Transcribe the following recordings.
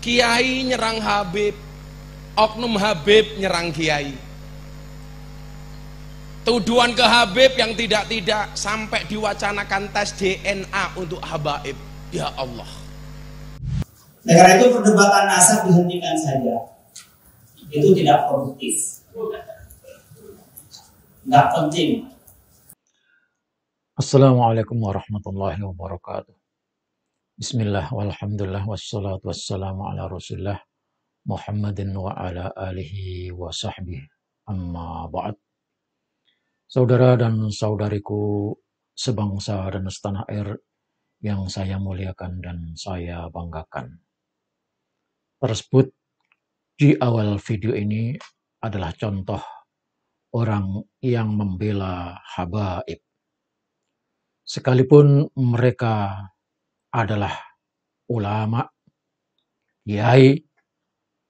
Kiai nyerang Habib, oknum Habib nyerang Kiai. Tuduhan ke Habib yang tidak-tidak, sampai diwacanakan tes DNA untuk Habaib. Ya Allah. Karena itu perdebatan nasab dihentikan saja. Itu tidak produktif, nggak penting. Assalamualaikum warahmatullahi wabarakatuh. Bismillah walhamdulillah wassalatu wassalamu ala rasulillah Muhammadin wa ala alihi wa sahbihi amma ba'd. Saudara dan saudariku sebangsa dan setanah air yang saya muliakan dan saya banggakan. Tersebut di awal video ini adalah contoh orang yang membela habaib. Sekalipun mereka adalah ulama, kiai,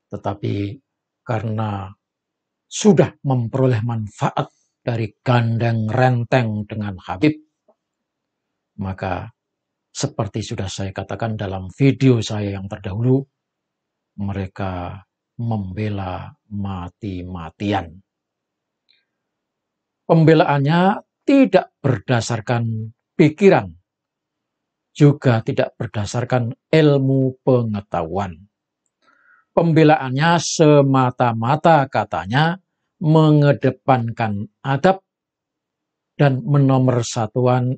tetapi karena sudah memperoleh manfaat dari gandeng renteng dengan Habib, maka seperti sudah saya katakan dalam video saya yang terdahulu, mereka membela mati-matian. Pembelaannya tidak berdasarkan pikiran, juga tidak berdasarkan ilmu pengetahuan. Pembelaannya semata-mata katanya mengedepankan adab dan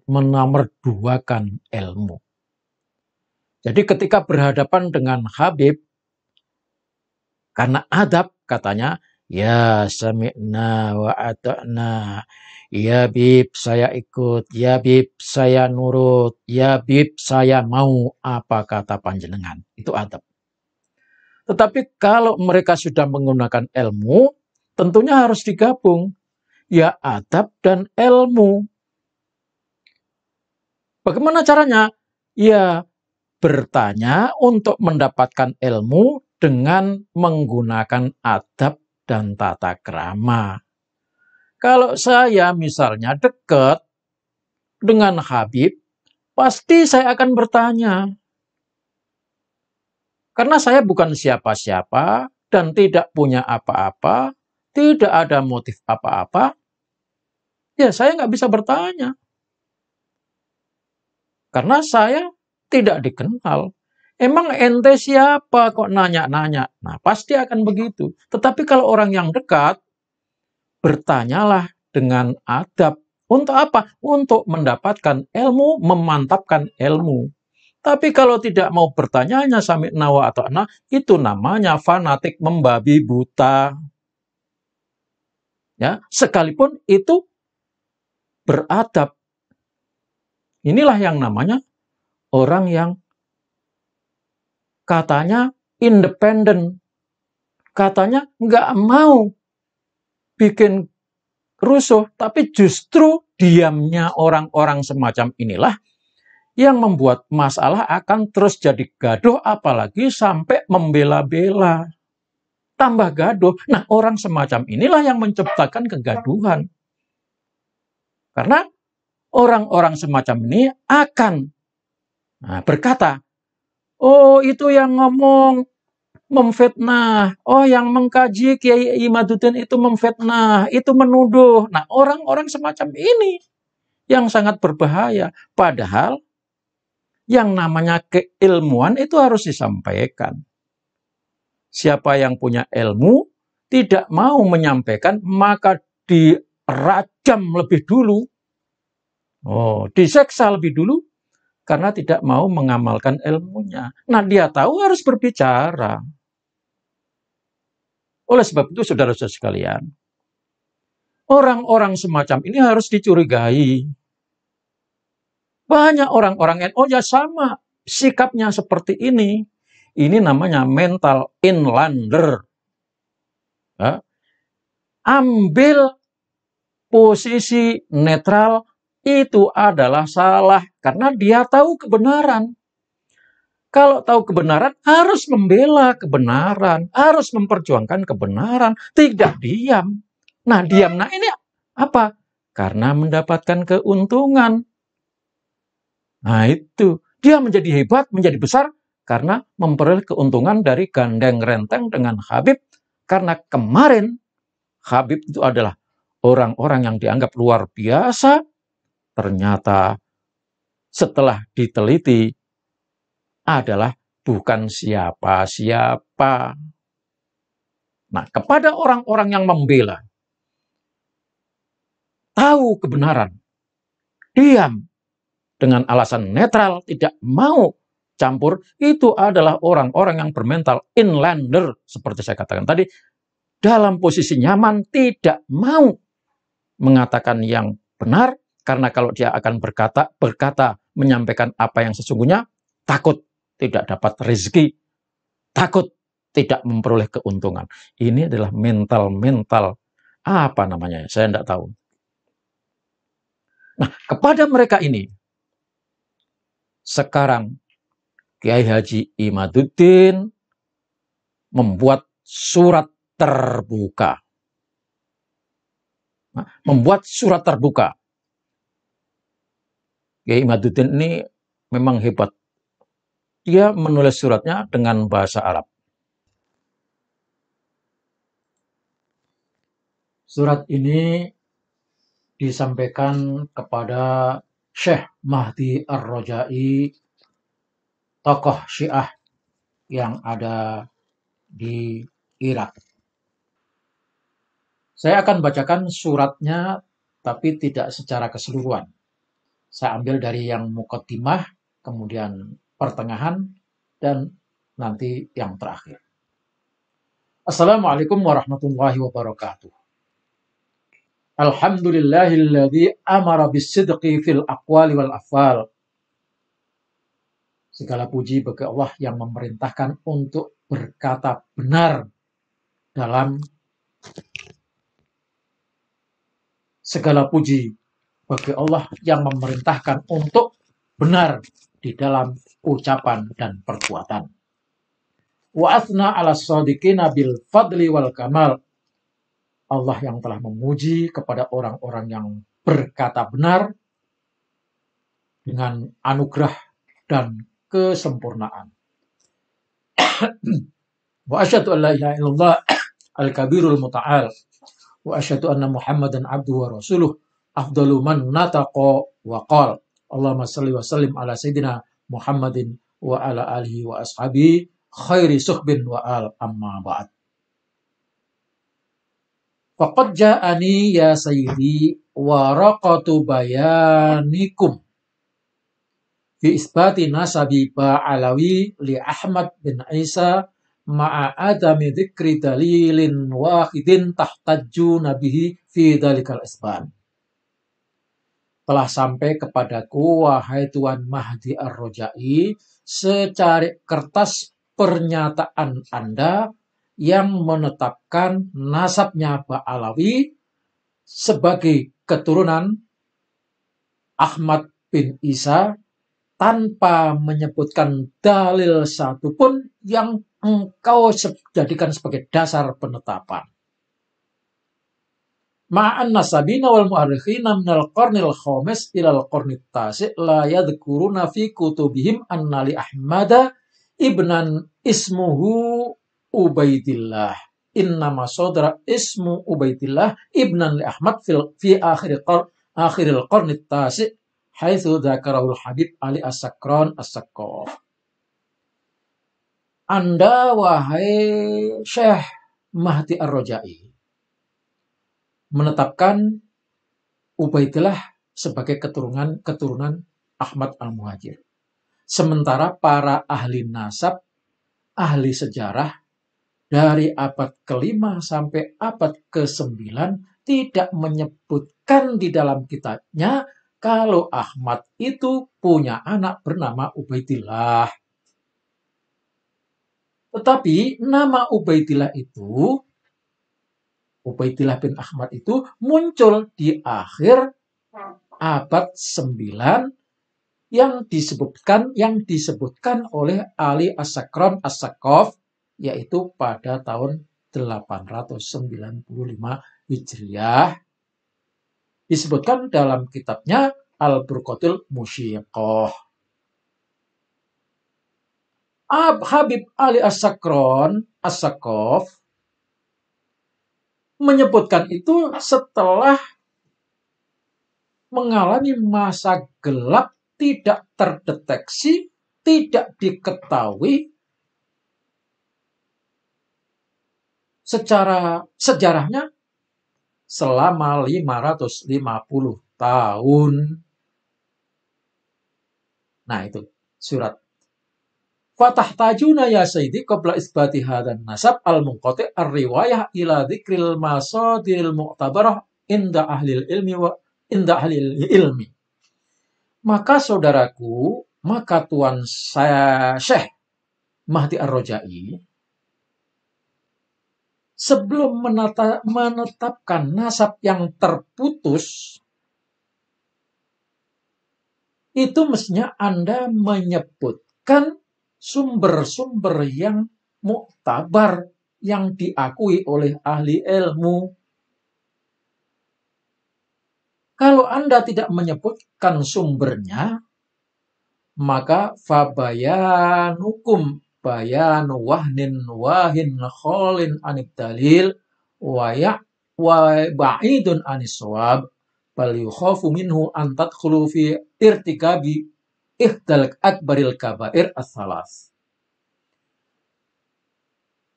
menomorduakan ilmu. Jadi ketika berhadapan dengan Habib, karena adab katanya, ya sami'na wa ata'na, ya bib saya ikut, ya bib saya nurut, ya bib saya mau apa kata panjenengan. Itu adab. Tetapi kalau mereka sudah menggunakan ilmu, tentunya harus digabung. Ya adab dan ilmu. Bagaimana caranya? Ya bertanya untuk mendapatkan ilmu dengan menggunakan adab dan tata krama. Kalau saya misalnya dekat dengan Habib, pasti saya akan bertanya. Karena saya bukan siapa-siapa dan tidak punya apa-apa, tidak ada motif apa-apa, ya saya nggak bisa bertanya. Karena saya tidak dikenal. Emang ente siapa kok nanya-nanya? Nah, pasti akan begitu. Tetapi kalau orang yang dekat, bertanyalah dengan adab. Untuk apa? Untuk mendapatkan ilmu, memantapkan ilmu. Tapi kalau tidak mau bertanya hanya sami'na wa ata'na, itu namanya fanatik membabi buta. Ya, sekalipun itu beradab. Inilah yang namanya orang yang katanya independen. Katanya nggak mau bikin rusuh, tapi justru diamnya orang-orang semacam inilah yang membuat masalah akan terus jadi gaduh, apalagi sampai membela-bela. Tambah gaduh. Nah, orang semacam inilah yang menciptakan kegaduhan. Karena orang-orang semacam ini akan berkata, oh itu yang ngomong memfitnah, oh yang mengkaji Kiai Imaduddin itu memfitnah, itu menuduh. Nah, orang-orang semacam ini yang sangat berbahaya. Padahal yang namanya keilmuan itu harus disampaikan. Siapa yang punya ilmu tidak mau menyampaikan, maka dirajam lebih dulu. Diseksa lebih dulu karena tidak mau mengamalkan ilmunya. Nah, dia tahu harus berbicara. Oleh sebab itu, saudara-saudara sekalian, orang-orang semacam ini harus dicurigai. Banyak orang-orang NU ya sama sikapnya seperti ini. Ini namanya mental inlander. Ya. Ambil posisi netral itu adalah salah karena dia tahu kebenaran. Kalau tahu kebenaran harus membela kebenaran, harus memperjuangkan kebenaran, tidak diam. Nah, diam. Nah, ini apa? Karena mendapatkan keuntungan. Nah, itu dia menjadi hebat, menjadi besar karena memperoleh keuntungan dari gandeng renteng dengan Habib, karena kemarin Habib itu adalah orang-orang yang dianggap luar biasa, ternyata setelah diteliti adalah bukan siapa-siapa. Nah, kepada orang-orang yang membela, tahu kebenaran, diam dengan alasan netral, tidak mau campur, itu adalah orang-orang yang bermental inlander, seperti saya katakan tadi, dalam posisi nyaman, tidak mau mengatakan yang benar, karena kalau dia akan berkata, menyampaikan apa yang sesungguhnya, takut tidak dapat rezeki, takut tidak memperoleh keuntungan. Ini adalah mental apa namanya? Saya tidak tahu. Nah, kepada mereka ini, sekarang Kiai Haji Imaduddin membuat surat terbuka. Nah, membuat surat terbuka. Kiai Imaduddin ini memang hebat. Dia menulis suratnya dengan bahasa Arab. Surat ini disampaikan kepada Syekh Mahdi Ar-Rajai, tokoh Syiah yang ada di Irak. Saya akan bacakan suratnya, tapi tidak secara keseluruhan. Saya ambil dari yang muqaddimah, kemudian pertengahan, dan nanti yang terakhir. Assalamualaikum warahmatullahi wabarakatuh. Alhamdulillahilladzi amara bisidqi fil aqwali wal afal. Segala puji bagi Allah yang memerintahkan untuk berkata benar dalam segala puji bagi Allah yang memerintahkan untuk benar di dalam ucapan dan perbuatan. Wa athna ala shadiqina bil fadli wal kamal. Allah yang telah memuji kepada orang-orang yang berkata benar dengan anugerah dan kesempurnaan. Wa asyhadu an la ilaha illallah al-kabirul muta'al wa asyhadu anna Muhammadan abduhu wa rasuluh afdalu man nataqa wa qala Allahumma shalli wa sallim ala sayyidina Muhammadin wa ala alihi wa ashabihi khairi suhbin wa al amma ba'd. Faqad ja'ani ya sayyidi waraqatu bayanikum fi isbati nasabi ba'alawi li Ahmad bin Isa ma'a adami dzikri dalilin wahidin tahtajju nabihi fi dalikal isban. Telah sampai kepadaku, wahai Tuan Mahdi Ar-Rajai, secari kertas pernyataan Anda yang menetapkan nasabnya Ba'alawi sebagai keturunan Ahmad bin Isa tanpa menyebutkan dalil satupun yang engkau jadikan sebagai dasar penetapan. Ma'an nasabina wal mu'arrikhina minal qarnil khamis ilal qarnit tasi' la yadhkuruna fi kutubihim anna li Ahmada ibnan ismuhu Ubaidillah. Innama sodra ismu Ubaidillah ibnan li Ahmad fi akhiril qarnit tasi' haitsu dzakarahul Habib Ali As-Sakran As-Saqqaf. Anda, wahai Syekh Mahdi Ar-Rajai, menetapkan Ubaidillah sebagai keturunan Ahmad Al-Muhajir. Sementara para ahli nasab, ahli sejarah dari abad ke-5 sampai abad ke-9 tidak menyebutkan di dalam kitabnya kalau Ahmad itu punya anak bernama Ubaidillah. Tetapi nama Ubaidillah itu, Ubaidillah bin Ahmad itu muncul di akhir abad 9 yang disebutkan oleh Ali As-Sakran As-Saqqaf, yaitu pada tahun 895 Hijriah. Disebutkan dalam kitabnya Al-Burqatul Musyiqah. Habib Ali As-Sakaf menyebutkan itu setelah mengalami masa gelap, tidak terdeteksi, tidak diketahui secara sejarahnya selama 550 tahun. Nah, itu surat. Fatahtajuna ya sayyidi qabla isbati hadan nasab al-munqati ar-riwayah ila dzikril masadiril mu'tabarah inda ahlil ilmi. Maka saudaraku, maka Tuan saya Syekh Mahdi Ar-Rojai sebelum menetapkan nasab yang terputus, itu mestinya Anda menyebutkan sumber-sumber yang muktabar, yang diakui oleh ahli ilmu. Kalau Anda tidak menyebutkan sumbernya, maka fabayanukum bayanu wahnin wahin kholin anid dalil wa ba'idun anis sawab bal yukhafu minhu an tadkhulu fi irtikabi ihdal akbaril kabair as-salas.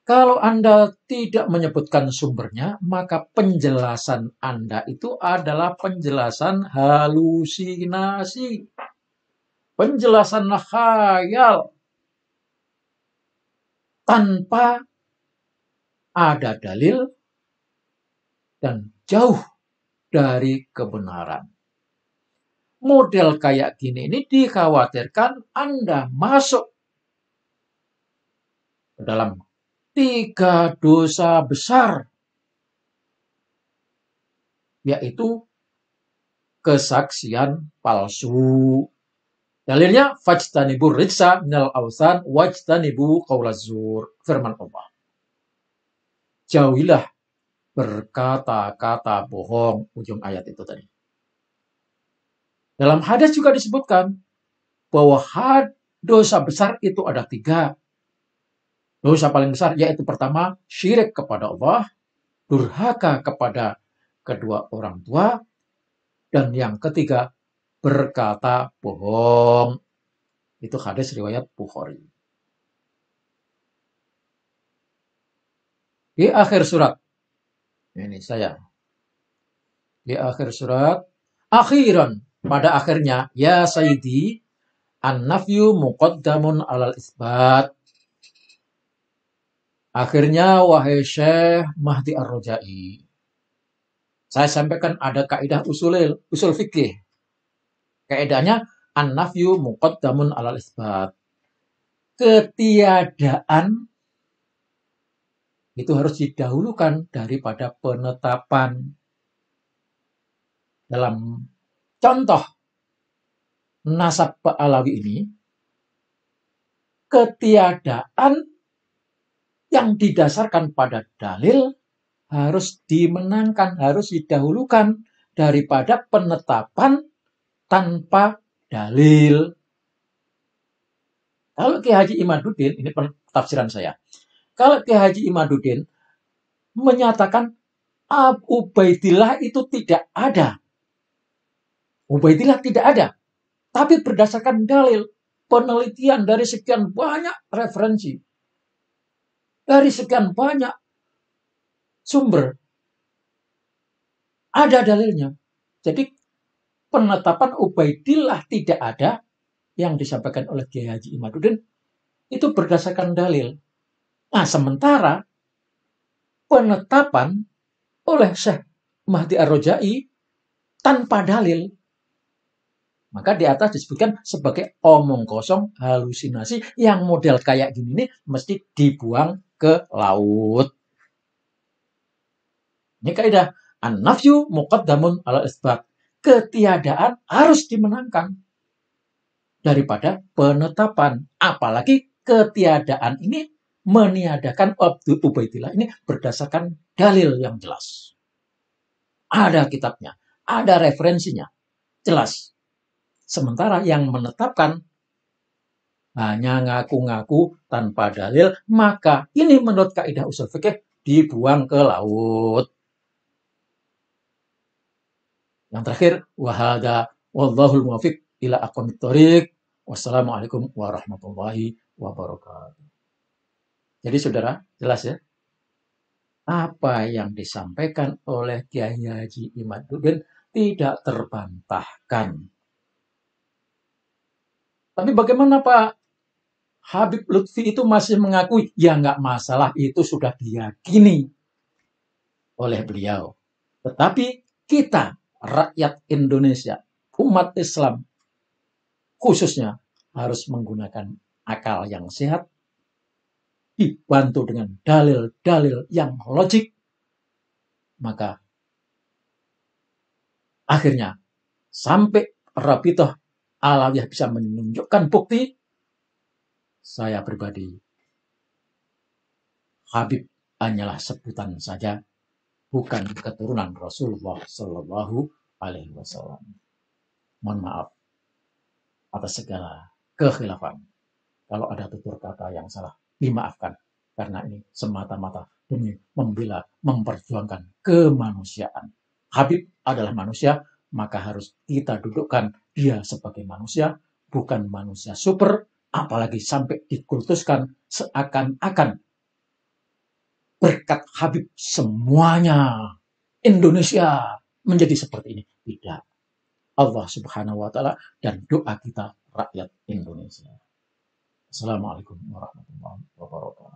Kalau Anda tidak menyebutkan sumbernya, maka penjelasan Anda itu adalah penjelasan halusinasi, penjelasan khayal, tanpa ada dalil dan jauh dari kebenaran. Model kayak gini ini dikhawatirkan Anda masuk ke dalam 3 dosa besar, yaitu kesaksian palsu. Dalilnya fajtanibur rijsa minal awsan wajtanibu qaulaz zur. Firman Allah. Jauhilah berkata-kata bohong. Ujung ayat itu tadi. Dalam hadis juga disebutkan bahwa dosa besar itu ada 3. Dosa paling besar yaitu pertama, syirik kepada Allah, durhaka kepada kedua orang tua, dan yang ketiga, berkata bohong. Itu hadis riwayat Bukhari. Di akhir surat, ini saya. Di akhir surat, akhiran, pada akhirnya, ya sayyidi, an-nafyu muqaddamun alal isbat. Akhirnya, wahai Syekh Mahdi Ar-Rojai, saya sampaikan ada kaidah usul fikih. Kaidahnya an-nafyu muqaddamun alal isbat. Ketiadaan itu harus didahulukan daripada penetapan. Dalam contoh nasab Alawi ini, ketiadaan yang didasarkan pada dalil harus dimenangkan, harus didahulukan daripada penetapan tanpa dalil. Kalau Ki Haji Imaduddin, ini tafsiran saya. Kalau Ki Haji Imaduddin menyatakan Ubaidillah itu tidak ada. Ubaidillah tidak ada. Tapi berdasarkan dalil, penelitian dari sekian banyak referensi, dari sekian banyak sumber, ada dalilnya. Jadi penetapan Ubaidillah tidak ada yang disampaikan oleh Kiai Haji Imaduddin itu berdasarkan dalil. Nah, sementara penetapan oleh Syekh Mahdi Ar-Rojai tanpa dalil, maka di atas disebutkan sebagai omong kosong, halusinasi, yang model kayak gini nih mesti dibuang ke laut. Ini kaidah an-nafyu muqaddamun ala isbat. Ketiadaan harus dimenangkan daripada penetapan. Apalagi ketiadaan ini meniadakan Ubaidillah ini berdasarkan dalil yang jelas. Ada kitabnya, ada referensinya, jelas. Sementara yang menetapkan hanya ngaku-ngaku tanpa dalil, maka ini menurut kaidah usul fikih dibuang ke laut. Yang terakhir, wahada wallahul muwaffiq ila aqwamit thoriq. Wassalamualaikum warahmatullahi wabarakatuh. Jadi saudara, jelas ya? Apa yang disampaikan oleh Kiai Haji Imaduddin tidak terbantahkan. Tapi bagaimana Pak Habib Lutfi itu masih mengakui, ya nggak masalah, itu sudah diyakini oleh beliau. Tetapi kita, rakyat Indonesia, umat Islam, khususnya harus menggunakan akal yang sehat, dibantu dengan dalil-dalil yang logik, maka akhirnya sampai Rabithah Alawiyah bisa menunjukkan bukti, saya pribadi, Habib hanyalah sebutan saja, bukan keturunan Rasulullah Shallallahu Alaihi Wasallam. Mohon maaf atas segala kekhilafan. Kalau ada tutur kata yang salah, dimaafkan. Karena ini semata-mata demi membela, memperjuangkan kemanusiaan. Habib adalah manusia, maka harus kita dudukkan dia sebagai manusia, bukan manusia super, apalagi sampai dikultuskan seakan-akan berkat Habib semuanya Indonesia menjadi seperti ini. Tidak. Allah Subhanahu wa Ta'ala dan doa kita rakyat Indonesia. Assalamualaikum warahmatullahi wabarakatuh.